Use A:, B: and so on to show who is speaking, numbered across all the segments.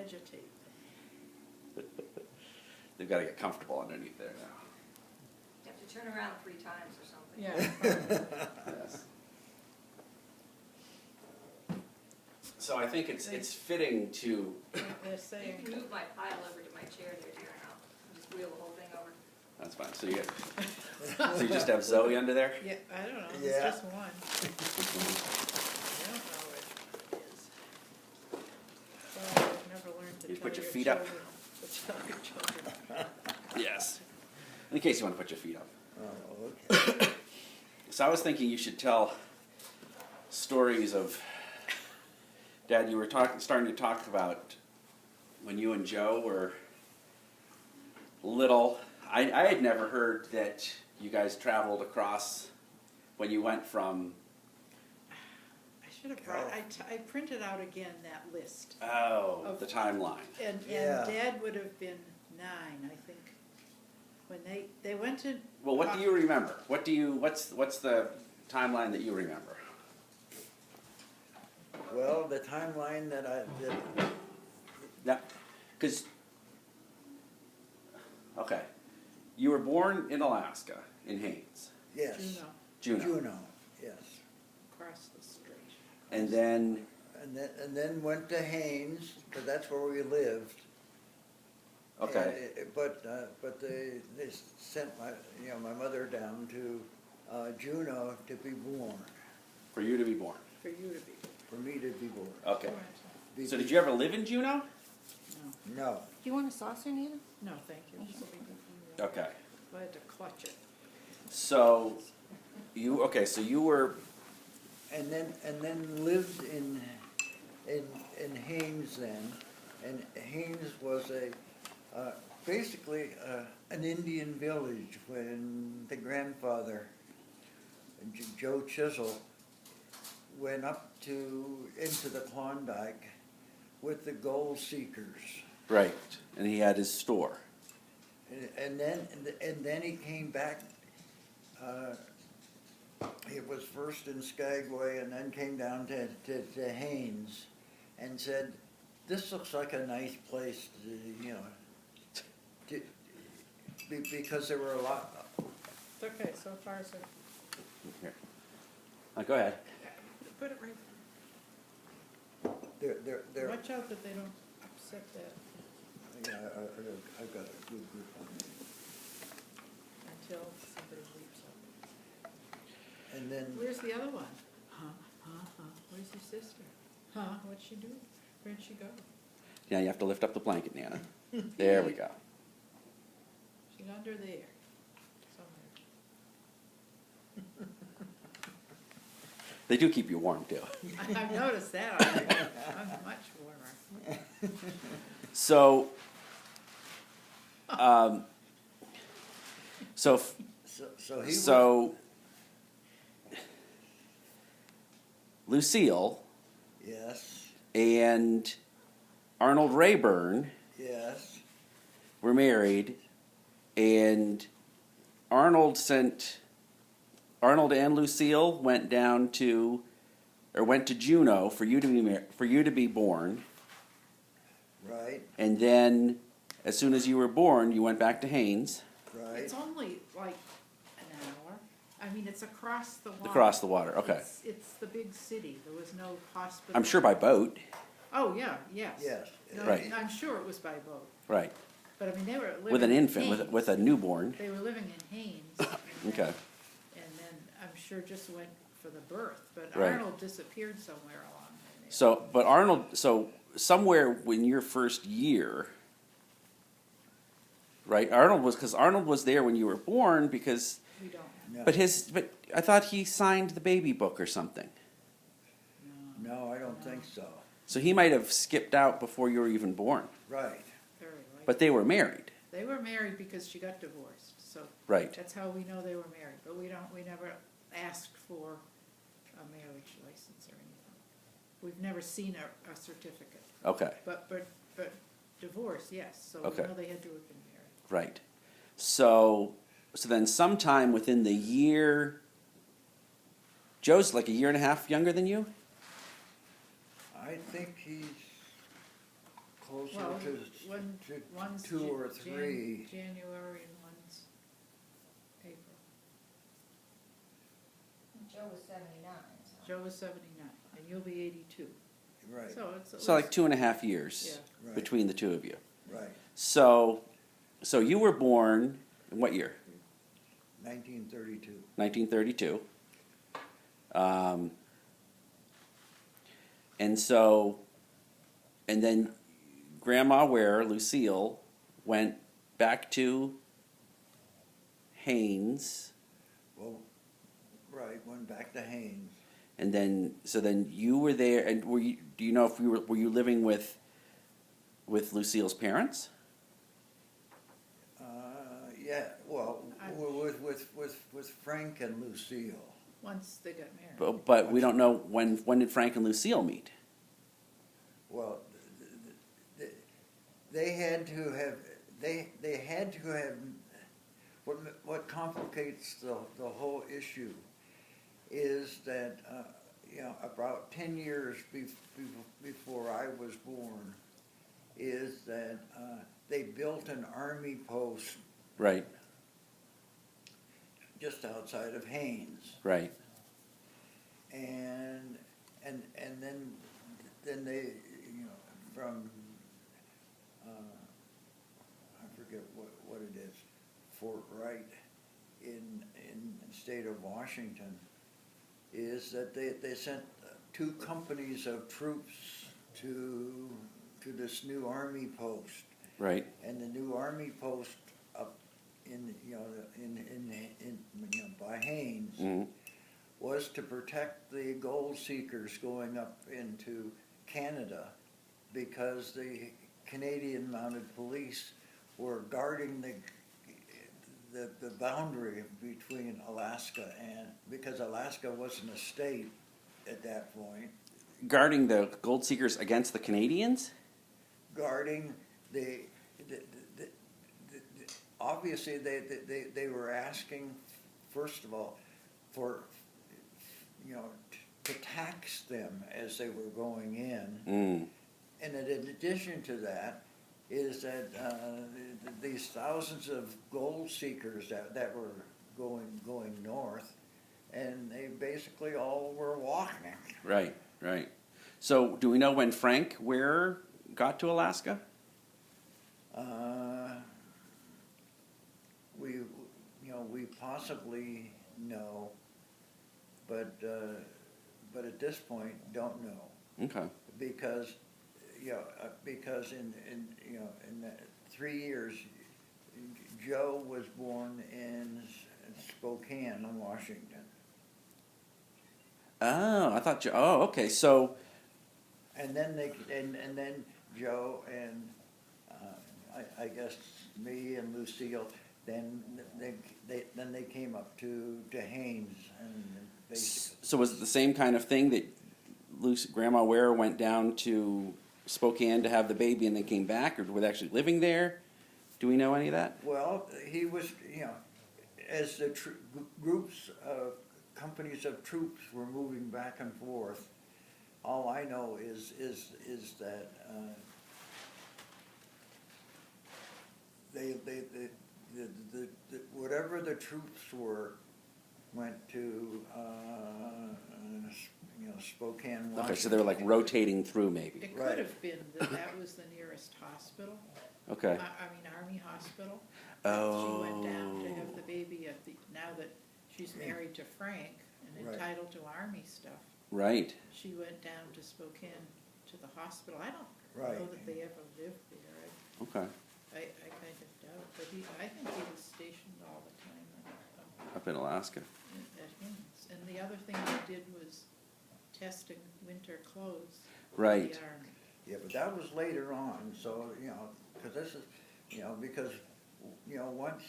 A: vegetate.
B: They've got to get comfortable underneath there now.
C: You have to turn around 3 times or something.
A: Yeah.
B: Yes. So I think it's fitting to.
A: They're
C: You
A: saying,
C: can move my pile over to my chair there, dear, and I'll just wheel the whole thing over.
B: That's fine. So you just have Zoe under there.
A: yeah, I don't know, it's
D: Yeah.
A: just one. I don't know what it is. Well, I've never learned to
B: You
A: tell
B: put your
A: your
B: feet up.
A: children- to tell your children.
B: Yes. In case you want to put your feet up.
D: Oh, okay.
B: So I was thinking you should tell stories of. Dad, you were starting to talk about when you and Joe were little. I had never heard that you guys traveled across when you went from.
A: I should have brought, I printed out again that list.
B: Oh, the timeline.
A: And
D: Yeah.
A: Dad would have been 9, I think, when they went to.
B: Well, what do you remember? What's the timeline that you remember?
D: Well, the timeline that
B: Yeah, because. Okay, you were born in Alaska in Haines,
D: yes,
A: Juneau,
B: Juneau,
D: yes,
A: across the street.
B: and then
D: and then went to Haines, because that's where we lived.
B: okay,
D: And but they sent my mother down to Juneau to be born,
B: for you to be born.
A: For you to be.
D: for me to be born.
B: Okay.
D: Be-
B: So did you ever live in Juneau?
A: No,
D: No,
C: Do you want a saucer, Nina?
A: no, thank you. This will be good for you.
B: Okay.
A: I had to clutch it.
B: So so you were
D: and then lived in Haines then, and Haines was basically an Indian village when the grandfather, Joe Chisel, went up into the Klondike with the gold seekers.
B: right, and he had his store.
D: And then he came back. He was first in Skagway and then came down to Haines, and said, "This looks like a nice place because there were a lot."
A: It's okay, so far so.
B: Here. Go ahead.
A: Put it right,
D: There.
A: watch out that they don't upset that
D: Yeah, I've got a good group on me.
A: until somebody leaves up.
D: And then.
A: Where's the other one? Where's your sister? What'd she do? Where'd she go?
B: Yeah, you have to lift up the blanket, Nana. There we go.
A: She's under there, somewhere.
B: They do keep you warm too.
A: I've noticed that already. I'm much warmer.
B: So, so
D: So he was.
B: so Lucille
D: Yes,
B: and Arnold Rayburn
D: yes,
B: were married, and Arnold and Lucille went to Juneau for you to be born,
D: right,
B: and then as soon as you were born, you went back to Haines,
D: right.
A: It's only like an hour. I mean, it's across the water.
B: across the water. Okay,
A: It's the big city. There was no hospital.
B: I'm sure by boat.
A: Oh, yeah, yes.
D: Yes.
A: No,
B: Right.
A: I'm sure it was by boat.
B: Right,
A: But I mean, they were living
B: with an
A: in
B: infant,
A: Haines.
B: with a newborn.
A: They were living in Haines.
B: Okay,
A: And then I'm sure just went for the birth, but
B: Right.
A: Arnold disappeared somewhere along there.
B: so somewhere in your first year, right? Because Arnold was there when you were born because,
A: We don't,
D: No,
B: but I thought he signed the baby book or something.
A: no,
D: no, I don't think so.
B: So he might have skipped out before you were even born.
D: Right,
A: very likely.
B: But they were married,
A: They were married because she got divorced, so
B: right?
A: that's how we know they were married. But we never asked for a marriage license or anything. We've never seen a certificate.
B: Okay,
A: But divorce, yes, so
B: Okay.
A: we know they had to have been married.
B: right. So then sometime within the year, Joe's like a year and a half younger than you?
D: I think he's closer
A: Well,
D: to,
A: one,
D: to
A: one's
D: 2 or
A: Jan-
D: 3.
A: January and one's April.
E: Joe was 79, so.
A: Joe was 79, and you'll be 82.
D: Right,
A: So it's at
B: So like
A: least-
B: 2.5 years
A: Yeah.
D: right,
B: between the two of you.
D: right.
B: So you were born in what year?
D: 1932.
B: 1932. And so, and then Grandma Ware, Lucille, went back to Haynes,
D: Well, right, went back to Haynes.
B: and then so then you were there, and were you? Do you know if you were you living with Lucille's parents?
D: Yeah, well,
A: I-
D: with Frank and Lucille.
A: Once they got married.
B: But we don't know when did Frank and Lucille meet?
D: Well, they had to have, they had to have, what complicates the whole issue is that, you know, about 10 years before I was born, is that they built an army post
B: Right,
D: just outside of Haynes.
B: right.
D: And then they, you know, from, I forget what it is, Fort Wright in the state of Washington, is that they sent 2 companies of troops to this new army post.
B: Right.
D: And the new army post up in, you know, you know, by Haynes,
B: Hmm.
D: was to protect the gold seekers going up into Canada, because the Canadian Mounted Police were guarding the boundary between Alaska and, because Alaska wasn't a state at that point,
B: Guarding the gold seekers against the Canadians?
D: guarding the obviously they were asking, first of all, for, you know, to tax them as they were going in.
B: Mm.
D: And in addition to that, is that these thousands of gold seekers that were going north, and they basically all were walking.
B: Right, right. So do we know when Frank Ware got to Alaska?
D: We possibly know, but at this point don't know.
B: Okay.
D: Because, you know, because in you know, in the 3 years, Joe was born in Spokane, Washington.
B: Oh, I thought you. Oh, okay. So,
D: And then and then Joe and I guess me and Lucille, then they came up to Haynes and basically.
B: so was it the same kind of thing that Grandma Ware went down to Spokane to have the baby and then came back, or were they actually living there? Do we know any of that?
D: Well, he was, you know, as the groups of companies of troops were moving back and forth. All I know is that whatever the troops were went to you know, Spokane, Washington.
B: Okay, so they were like rotating through, maybe.
A: It
D: Right.
A: could have been that was the nearest hospital,
B: Okay.
A: I mean, Army Hospital.
B: Oh.
A: She went down to have the baby at the, now that she's married to Frank and
D: Right.
A: entitled to Army stuff,
B: Right.
A: she went down to Spokane to the hospital. I don't
D: Right.
A: know that they ever lived there.
B: Okay.
A: I kind of doubt, but I think he was stationed all the time
B: Up in Alaska.
A: at Haynes. And the other thing they did was testing winter clothes. for
B: Right.
A: the Army.
D: Yeah, but that was later on, so, you know, because this is, you know, because, you know, once,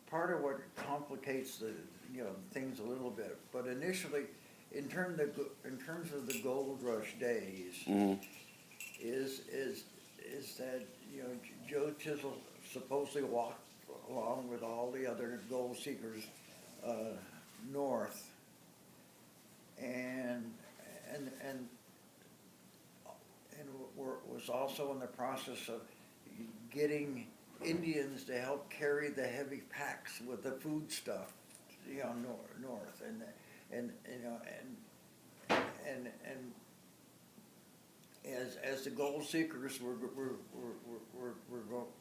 D: part of what complicates the, you know, things a little bit, but initially, in terms of the gold rush days,
B: Hmm.
D: is that, you know, Joe Chisel supposedly walked along with all the other gold seekers north. And was also in the process of getting Indians to help carry the heavy packs with the food stuff, you know, north, and you know, and as the gold seekers were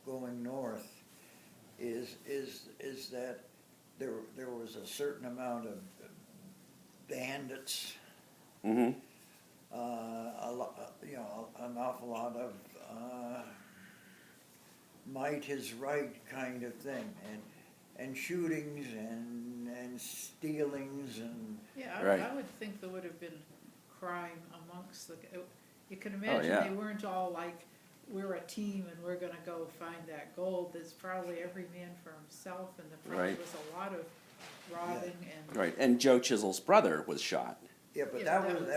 D: going north, is that there was a certain amount of bandits,
B: Mm-hmm.
D: you know, an awful lot of might is right kind of thing, and shootings and stealings and
A: Yeah,
B: Right.
A: I would think there would have been crime amongst you can
B: Oh,
A: imagine
B: yeah.
A: they weren't all like, we're a team and we're gonna go find that gold. There's probably every man for himself, and there probably
B: Right.
A: was a lot of robbing and.
B: Right, and Joe Chisel's brother was shot.
D: yeah, but
A: Yeah,
D: that
A: but
D: was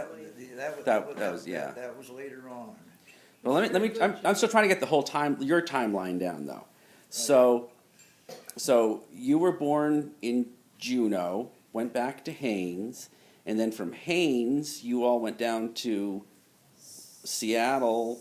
B: That was, yeah.
D: that was later on.
B: Well, let me, I'm still trying to get the whole your timeline down though. So you were born in Juneau, went back to Haines, and then from Haines, you all went down to Seattle,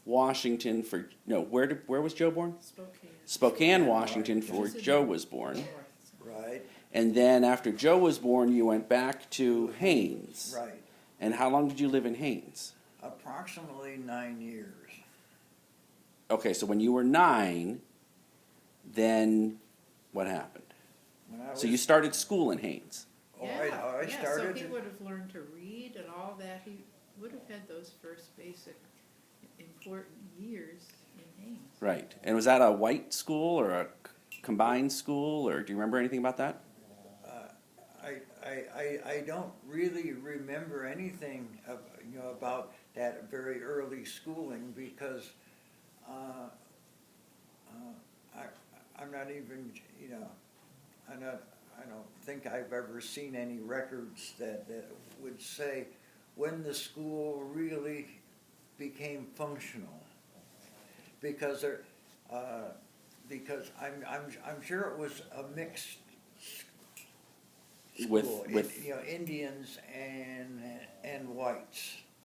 B: Washington where was Joe born?
A: Spokane.
B: Spokane, Washington, for
A: Just in
B: Joe
A: the
B: was born.
A: north, so.
D: Right,
B: And then after Joe was born, you went back to Haines.
D: right.
B: And how long did you live in Haines?
D: Approximately 9 years.
B: Okay, so when you were 9, then what happened?
D: When I
B: So you
D: was-
B: started school in Haines.
D: Oh,
A: Yeah,
D: I
A: yeah,
D: started.
A: so he would have learned to read and all that. He would have had those first basic important years in Haines.
B: Right. And was that a white school or a combined school, or do you remember anything about that?
D: I don't really remember anything about that very early schooling because I'm not even, I don't think I've ever seen any records that would say when the school really became functional. Because I'm sure it was a mixed
B: With
D: school,
B: with
D: Indians and whites.